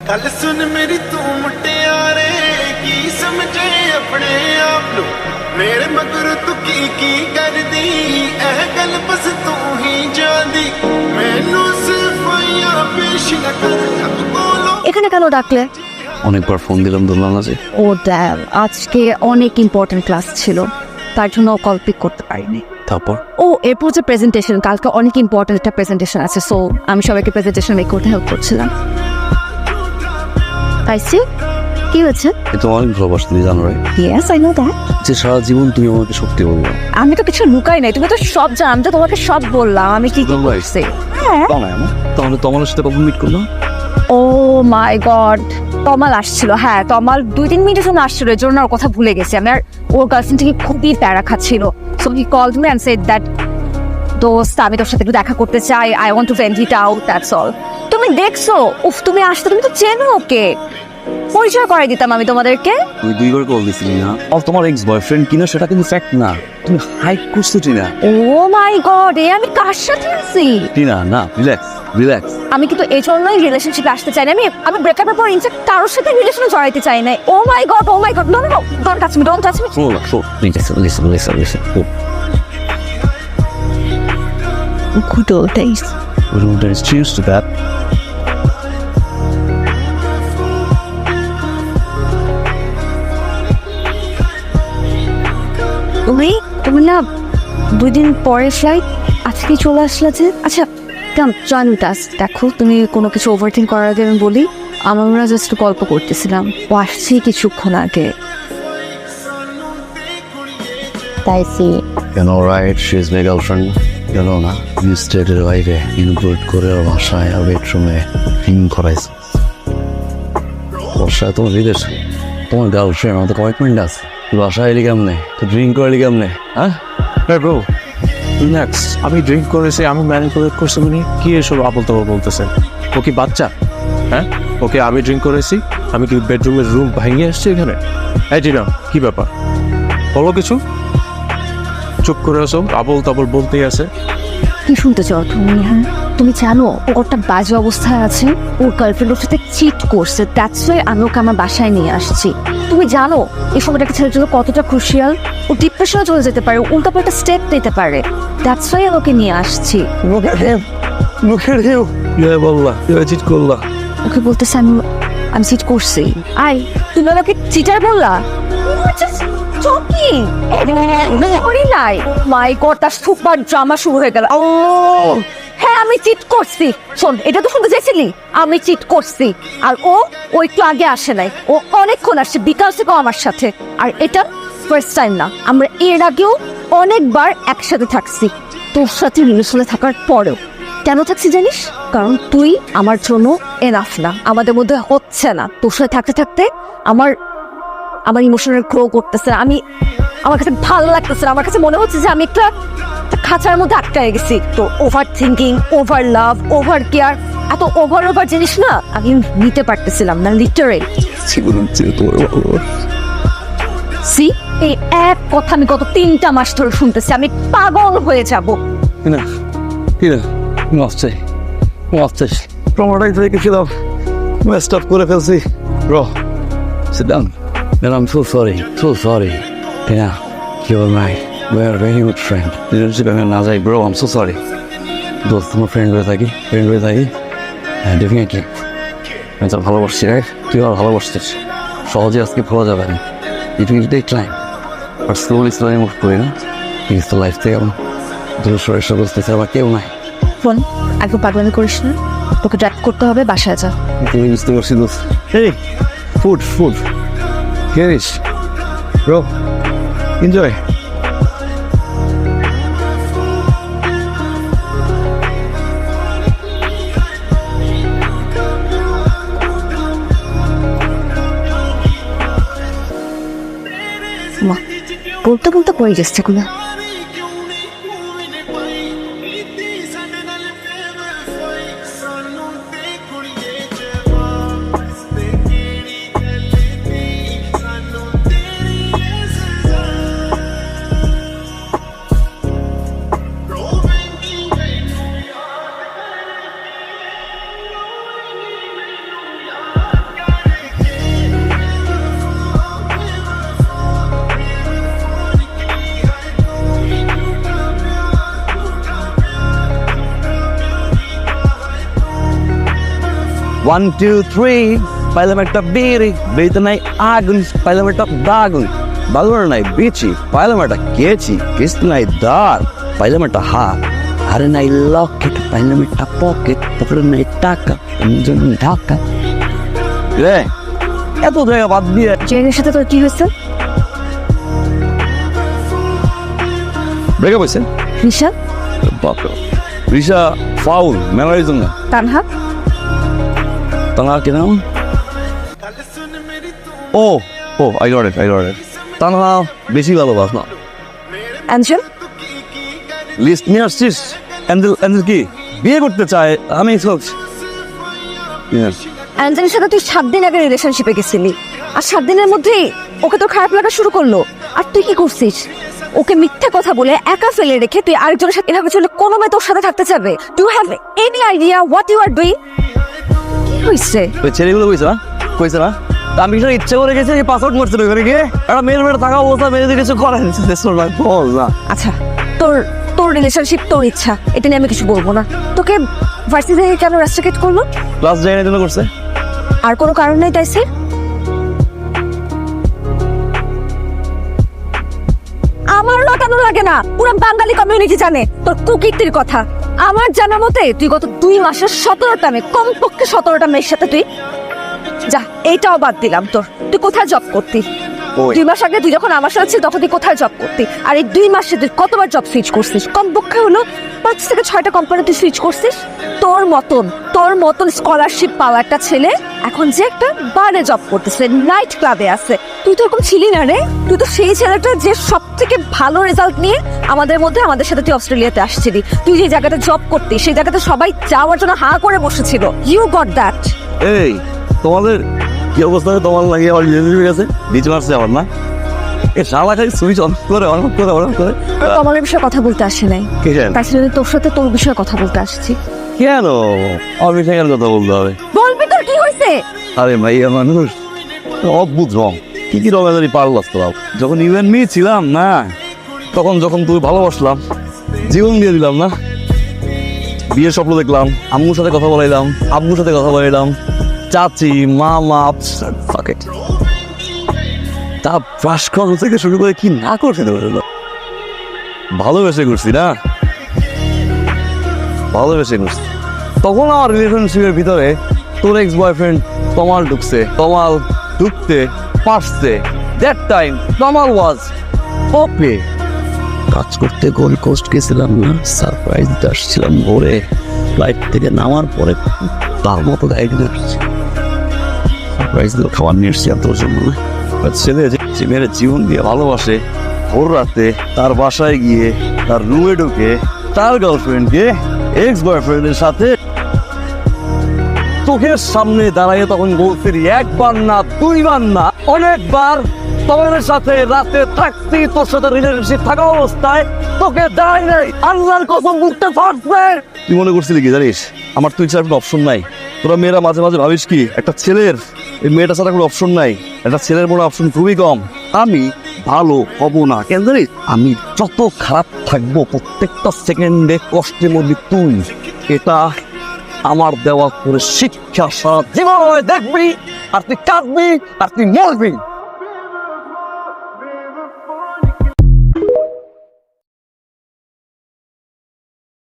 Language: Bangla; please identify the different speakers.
Speaker 1: गल सुन मेरी तू मुटियारे की समझे अपने आप लो मेरे मगर तू की कर दी एह गल बस तू ही जानी मैनू सिफाइयां पेश न कर अब बोलो
Speaker 2: এখানে কেন ডাকলে?
Speaker 3: অনেকবার ফোন দিলাম ধরলাম না যে।
Speaker 2: ও ড্যাম, আজকে অনেক ইম্পর্টেন্ট ক্লাস ছিল, তার জন্য কল পিক করতে পারিনি।
Speaker 3: তারপর
Speaker 2: ও এরপর যে প্রেজেন্টেশন, কালকে অনেক ইম্পর্টেন্ট একটা প্রেজেন্টেশন আছে, সো আমি সবাইকে প্রেজেন্টেশন মেক করতে হেল্প করছিলাম। পাইছি কি হয়েছে?
Speaker 3: তুমি অনেক ভালোবাসো, তুমি জানো right?
Speaker 2: Yes I know that.
Speaker 3: যে সারা জীবন তুমি আমাকে সত্যি বলবে।
Speaker 2: আমি তো কিছু লুকাই নাই, তুমি তো সব জানো, আমি তো তোমাকে সব বললাম আমি কি কি করছি। হ্যাঁ
Speaker 3: তাহলে তোমার সাথে কখন মিট করলাম?
Speaker 2: ও মাই গড, তমাল আসছিল। হ্যাঁ তমাল 2-3 মিনিটের জন্য আসছিল, এর জন্য ওর কথা ভুলে গেছি আমি। আর ওর গার্লফ্রেন্ড থেকে খুবই প্যারা খাচ্ছিল, so he called me and said that দোস্ত আমি তোর সাথে একটু দেখা করতে চাই, I want to vent it out, that's all. তুমি দেখছো, উফ তুমি আসতে, তুমি তো চেনো ওকে, পরিচয় করাই দিতাম আমি তোমাদেরকে।
Speaker 3: তুই 2বার কল দিছিলি না? আর তোমার এক্স বয়ফ্রেন্ড কিনা সেটা কিন্তু ফ্যাক্ট না, তুমি হাইড করছো টিনা।
Speaker 2: ও মাই গড, এ আমি কার সাথে আছি?
Speaker 3: টিনা না, রিল্যাক্স রিল্যাক্স।
Speaker 2: আমি কিন্তু এই জন্যই রিলেশনশিপে আসতে চাই না, আমি ব্রেকআপের পর ইনফ্যাক্ট কারোর সাথে রিলেশনে জড়াইতে চাই না। Oh my god, oh my god, no no, don't touch me, don't touch me.
Speaker 3: শোন listen
Speaker 2: Good old days.
Speaker 3: Cheers to that.
Speaker 2: তুমি না 2 দিন পরে ফ্লাইট, আজকে চলে আসলে যে। আচ্ছা কাম জয়েন উইথ আস। দেখো তুমি কোনো কিছু ওভারথিঙ্ক করার আগে আমি বলি, আমরা জাস্ট গল্প করতেছিলাম, ও আসছি কিছুক্ষণ আগে। তাই সি
Speaker 3: কেন right, she is my girlfriend. গেল না ইউ স্টেটের বাইরে ইনক্লুড করে ওর বাসায় আর বেডরুমে ফিল্ম করাইছে। বর্ষায় তোমার রিলেশন, তোমার গার্লফ্রেন্ড, আমাদের কমিটমেন্ট আছে। তুই বাসায় এলি কেমনে, তুই ড্রিঙ্ক করলি কেমনে? হ্যাঁ
Speaker 4: ব্রো রিল্যাক্স, আমি ড্রিঙ্ক করেছি, আমি ম্যানিপুলেট করছি, মানে কি এসব আবল তাবল বলতেছেন? ও কি বাচ্চা? হ্যাঁ ওকে আমি ড্রিঙ্ক করেছি, আমি কি বেডরুমের রুম ভাঙিয়ে আসছি এখানে? এই টিনা কি ব্যাপার, বলো কিছু। চুপ করে আসো, আবল তাবল বলতেই আছে।
Speaker 2: কি শুনতে চাও তুমি? হ্যাঁ তুমি জানো ও একটা বাজে অবস্থায় আছে, ওর গার্লফ্রেন্ড ওর সাথে চিট করছে, দ্যাটস ওয়াই আমি ওকে আমার বাসায় নিয়ে আসছি। তুমি জানো এই সময়টাকে ছেলের জন্য কতটা ক্রুশিয়াল, ও ডিপ্রেশনে চলে যেতে পারে, উল্টা পাল্টা স্টেপ নিতে পারে, দ্যাটস ওয়াই আমি ওকে নিয়ে আসছি।
Speaker 3: মুখের হেউ বললা চিট করলা।
Speaker 2: ওকে বলতেছে আমি চিট করছি। আই তুমি আমাকে চিটার বললা? মাই গড, তার সুপার ড্রামা শুরু হয়ে গেল। হ্যাঁ আমি চিট করছি, শোন এটা তো শুনতে চাইছিলি, আমি চিট করছি। আর ও একটু আগে আসে নাই, ও অনেকক্ষণ আসছে, বিকাল থেকে আমার সাথে। আর এটা ফার্স্ট টাইম না, আমরা এর আগেও অনেকবার একসাথে থাকছি, তোর সাথে রিলেশনে থাকার পরেও। কেন থাকছি জানিস? কারণ তুই আমার জন্য এনাফ না, আমাদের মধ্যে হচ্ছে না। তোর সাথে থাকতে থাকতে আমার ইমোশনাল গ্রো করতেছে, আমার কাছে ভালো লাগতেছে, আমার কাছে মনে হচ্ছে যে আমি একটা খাঁচার মধ্যে আটকায় গেছি। তো ওভার থিঙ্কিং, ওভার লাভ, ওভার কেয়ার, এত ওভার জিনিস না আমি নিতে পারতেছিলাম না, লিটারেলি। সি এই এক কথা আমি গত 3টা মাস ধরে শুনতেছি, আমি পাগল হয়ে যাব।
Speaker 3: করে ফেলছি। Bro sit down. Man, I'm so sorry. Yeah, you're right. We are very good friend. Relationship আমি না যাই, bro, I'm so sorry. দোস্ত তোমার ফ্রেন্ড হয়ে থাকি, হ্যাঁ ডেফিনেটলি আমি তো ভালোবাসছি, রাইট? তুই আর ভালোবাসছিস, সহজে আজকে ভোলা যাবে না। It will take time, but slowly move করি না। প্লিজ তো লাইফ থেকে আমার দূরে সরে এসে বসতেছে, আমার কেউ নাই।
Speaker 2: ফোন একদম পাগলামি করিস না, তোকে ড্রাইভ করতে হবে, বাসায় যা।
Speaker 3: তুমি বুঝতে পারছি দোস্ত। এই ফুড খেয়ে ব্রো, এনজয়।
Speaker 2: মা বলতে পড়ে যাচ্ছে কোনো।
Speaker 3: 1 2 3 পাইলাম একটা বিড়ি, বিড়িতে নাই আগুন, পাইলাম একটা দাগুন, বাগুন নাই বিচি, পাইলাম একটা কেচি, কিস্তি নাই দাঁড়, পাইলাম একটা হাত, আরে নাই লকেট, পাইলাম একটা পকেট, পকেটে নাই টাকা, জন্য ঢাকা। রে এত জায়গা বাদ দিয়ে
Speaker 2: জেনের সাথে তোর কি হয়েছে?
Speaker 3: ব্রেকআপ হয়েছে।
Speaker 2: রিশা?
Speaker 3: বাপরে, রিশা ফাউল মেমোরিজম না।
Speaker 2: তানহা?
Speaker 3: তানহা কি নাম? ও ও আই গট ইট। তানহা বেশি ভালোবাস না।
Speaker 2: অ্যাঞ্জেল?
Speaker 3: লিস্ট নিয়ে আসছিস? অ্যাঞ্জেল কি বিয়ে করতে চায়? আমি
Speaker 2: অ্যাঞ্জেলের সাথে তুই 7 দিন আগে রিলেশনশিপে গেছিলি, আর 7 দিনের মধ্যেই ওকে তোর খারাপ লাগা শুরু করলো। আর তুই কি করছিস? ওকে মিথ্যা কথা বলে একা ফেলে রেখে তুই আরেকজনের সাথে এভাবে চলে কোনো মেয়ে তোর সাথে থাকতে চাবে? Do have any idea what you are doing? কি হয়েছে?
Speaker 3: ওই ছেলেগুলো কইছে না তা আমি কিছু ইচ্ছে করে গেছি, পাসওয়ার্ড মারছিল ওখানে গিয়ে একটা মেয়ের থাকা অবস্থা মেরে দিয়ে কিছু করেন না।
Speaker 2: আচ্ছা, তোর তোর রিলেশনশিপ, তোর ইচ্ছা, এটা নিয়ে আমি কিছু বলবো না। তোকে ভার্সিটি থেকে কেন রেস্ট্রিক্ট করলো?
Speaker 3: ক্লাস যাই জন্য করছে।
Speaker 2: আর কোনো কারণ নাই তাই স্যার? আমার কেন লাগে না, পুরো বাঙালি কমিউনিটি জানে তোর কুকীর্তির কথা। আমার জানা মতে তুই গত 2 মাসের 17টা মেয়ে, কমপক্ষে 17টা মেয়ের সাথে তুই যা। এইটাও বাদ দিলাম তোর, তুই কোথায় জব করতি? 2 মাস আগে তুই যখন আমার সাথে ছিলি তখন তুই কোথায় জব করতি? আর এই 2 মাসে তুই কতবার জব সুইচ করছিস? কমপক্ষে হলো 5 থেকে 6টা কোম্পানি তুই সুইচ করছিস। তোর মতন স্কলারশিপ পাওয়া একটা ছেলে এখন যে একটা বারে জব করতেছে, নাইট ক্লাবে আছে। তুই তো এরকম ছিলি না রে। তুই তো সেই ছেলেটা যে সব থেকে ভালো রেজাল্ট নিয়ে আমাদের সাথে তুই অস্ট্রেলিয়াতে আসছিলি। তুই যে জায়গাটা জব করতি সেই জায়গাতে সবাই যাওয়ার জন্য হাঁ করে বসেছিল। You got that.
Speaker 3: এই তোমাদের কি অবস্থা? তোমার লাগে আমার রিলেশনশিপ গেছে, বিচ মারছে আমার না। এ শালা খালি সুইচ অন করে
Speaker 2: তোমার বিষয়ে কথা বলতে আসে নাই,
Speaker 3: কে জানে?
Speaker 2: তাছাড়া তোর সাথে তোর বিষয়ে কথা বলতে আসছি।
Speaker 3: কেন আমার বিষয়ে কথা বলতে হবে?
Speaker 2: বলবি তোর কি হয়েছে?
Speaker 3: আরে ভাইয়া মানুষ অদ্ভুত রং, কি রঙাদারি পারলাস তোরা। যখন ইউ এন্ড মি ছিলাম না, যখন তুই ভালোবাসলাম, জীবন দিয়ে দিলাম না। বিয়ের স্বপ্ন দেখলাম, আম্মুর সাথে কথা বলাইলাম, আব্বুর সাথে কথা বলাইলাম, চাচি মামা তা ব্রাশ করানো থেকে শুরু করে কি না করছে ভালোবেসে করছি না, ভালোবেসে করছি। তখন আমার রিলেশনশিপের ভিতরে তোর এক্স বয়ফ্রেন্ড তমাল ঢুকতে পারছে। দ্যাট টাইম তমাল ওয়াজ ওকে। কাজ করতে গোল্ড কোস্ট গেছিলাম না, সারপ্রাইজ দিতে আসছিলাম ভোরে, ফ্লাইট থেকে নামার পরে তার মতো গাইড আসছে, সারপ্রাইজ দিল, খাবার নিয়ে এসছি তোর জন্য। ছেলে যে মেয়ের জীবন দিয়ে ভালোবাসে, ভোর রাতে তার বাসায় গিয়ে তার রুমে ঢুকে তার গার্লফ্রেন্ডকে এক্স বয়ফ্রেন্ডের সাথে চোখের সামনে দাঁড়াইয়ে তখন বলছি, 1 বার না 2 বার না অনেকবার তোমাদের সাথে রাতে থাকতে, তোর সাথে রিলেশনশিপ থাকা অবস্থায় তোকে দাঁড়াই নাই, আল্লাহর কসম মুখতে থাকবে। তুই মনে করছিলি কি জানিস, আমার তুই ছাড়া কোনো অপশন নাই? তোরা মেয়েরা মাঝে মাঝে ভাবিস কি একটা ছেলের এই মেয়েটা ছাড়া কোনো অপশন নাই? একটা ছেলের বড় অপশন খুবই কম। আমি ভালো হব না কেন জানিস? আমি যত খারাপ থাকবো প্রত্যেকটা সেকেন্ডে কষ্টের মধ্যে তুই, এটা আমার দেওয়া করে শিক্ষা। সারা জীবন দেখবি আর তুই কাঁদবি আর তুই মরবি।